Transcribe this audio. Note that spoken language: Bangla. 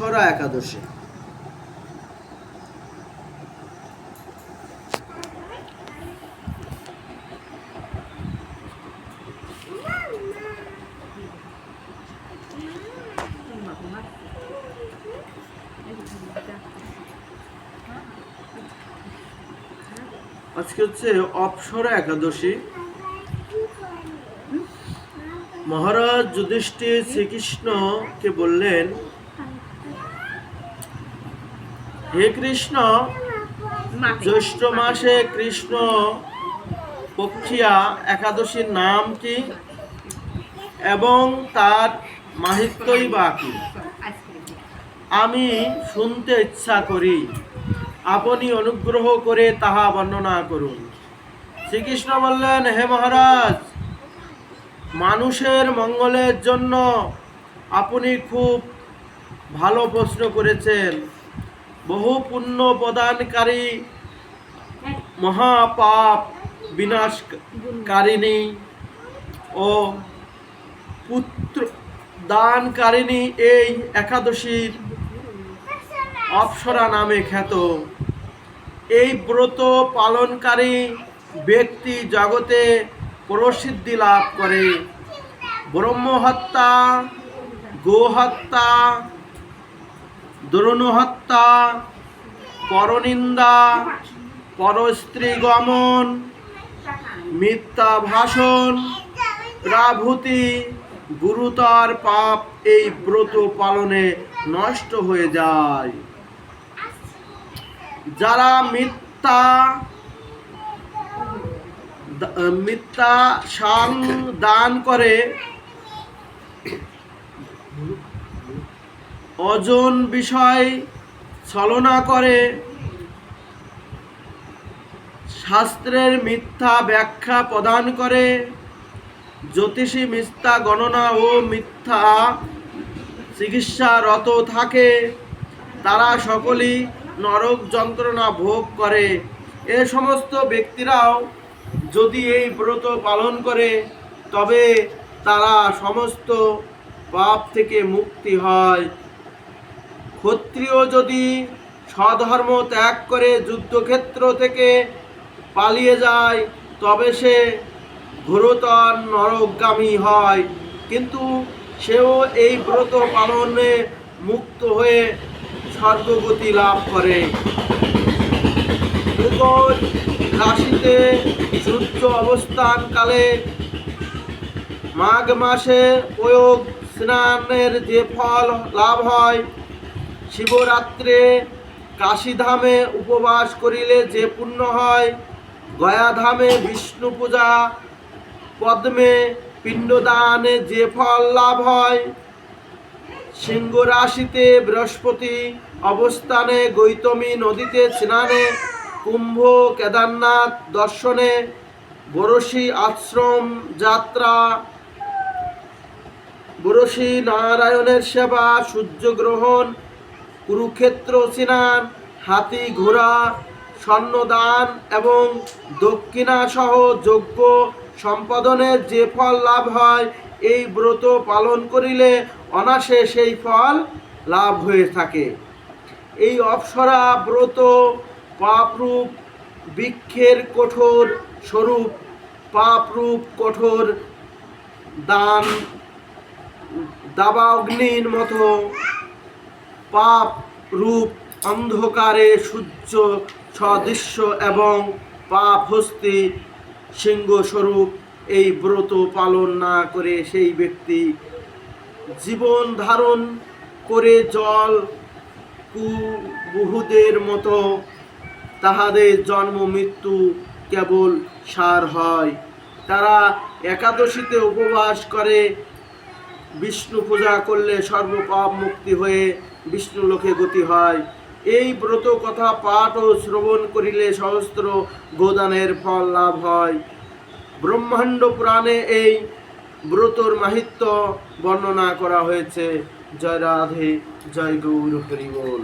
অপ্সরা একাদশী। আজকে হচ্ছে অপ্সরা একাদশী। মহারাজ যুধিষ্ঠির শ্রীকৃষ্ণকে বললেন, হে কৃষ্ণ, জ্যৈষ্ঠ মাসে কৃষ্ণ পক্ষিয়া একাদশীর নাম কি এবং তার মাহাত্ম্যই বা কি? আমি শুনতে ইচ্ছা করি, আপনি অনুগ্রহ করে তাহা বর্ণনা করুন। শ্রীকৃষ্ণ বললেন, হে মহারাজ, মানুষের মঙ্গলের জন্য আপনি খুব ভালো প্রশ্ন করেছেন। বহু পুণ্য প্রদানকারী, মহাপাপ বিনাশকারিণী ও পুত্র দানকারিণী এই একাদশীর অপ্সরা নামে খ্যাত। এই ব্রত পালনকারী ব্যক্তি জগতে প্রসিদ্ধি লাভ করে। ব্রহ্মহত্যা, গোহত্যা, দ্রোণহত্যা, পরনিন্দা, পরস্ত্রী গমন, মিথ্যা ভাষণ প্রভৃতি গুরুতর পাপ এই ব্রত পালনে নষ্ট হয়ে যায়। যারা মিথ্যা সাং দান করে, অজন বিষয় ছলনা করে, শাস্ত্রের মিথ্যা ব্যাখ্যা প্রদান করে, জ্যোতিষী মিথ্যা গণনা ও মিথ্যা চিকিৎসারত থাকে, তারা সকলেই নরক যন্ত্রণা ভোগ করে। এ সমস্ত ব্যক্তিরাও যদি এই ব্রত পালন করে তবে তারা সমস্ত পাপ থেকে মুক্তি হয়। ক্ষত্রিয় যদি স্বধর্ম ত্যাগ করে যুদ্ধক্ষেত্র থেকে পালিয়ে যায় তবে সে ঘোরতর নরকগামী হয়, কিন্তু সেও এই ব্রত পালনে মুক্ত হয়ে স্বর্গগতি লাভ করে। মকর রাশিতে সূর্য অবস্থানকালে মাঘ মাসে প্রয়োগ স্নানের যে ফল লাভ হয়, শিবরাত্রে কাশীধামে উপবাস করিলে যে পুণ্য হয়, গয়াধামে বিষ্ণু পূজা, পদ্মে পিণ্ডদানে যে ফল লাভ হয়, সিংহ রাশিতে বৃহস্পতি অবস্থানে গৌতমী নদীতে স্নানে, কুম্ভ কেদারনাথ দর্শনে, বরশী আশ্রম যাত্রা, বরশী নারায়ণের সেবা, সূর্যগ্রহণ, কুরুক্ষেত্র স্নান, হাতি ঘোড়া স্বর্ণদান এবং দক্ষিণা সহ যজ্ঞ সম্পাদনের যে ফল লাভ হয়, এই ব্রত পালন করিলে অনায়াসে সেই ফল লাভ হয়ে থাকে। এই অপ্সরা ব্রত পাপরূপ বৃক্ষের কঠোর স্বরূপ, পাপরূপ কঠোর দাবাগ্নির মতো, পাপ রূপ অন্ধকারে সূর্য সদৃশ্য এবং পাপ হস্তি সিংহ স্বরূপ। এই ব্রত পালন না করে সেই ব্যক্তি জীবন ধারণ করে জল কুবুহুদের মতো, তাহাদের জন্ম মৃত্যু কেবল সার হয়। তারা একাদশীতে উপবাস করে, বিষ্ণু পূজা করলে সর্বপাপ মুক্তি হয়ে বিষ্ণু লোকে গতি হয়। এই ব্রত কথা পাঠ ও শ্রবণ করিলে সহস্র গোদানের ফল লাভ হয়। ব্রহ্মাণ্ড পুরাণে এই ব্রতর মাহাত্ম্য বর্ণনা করা হয়েছে। জয় রাধে, জয় গৌর হরি বল।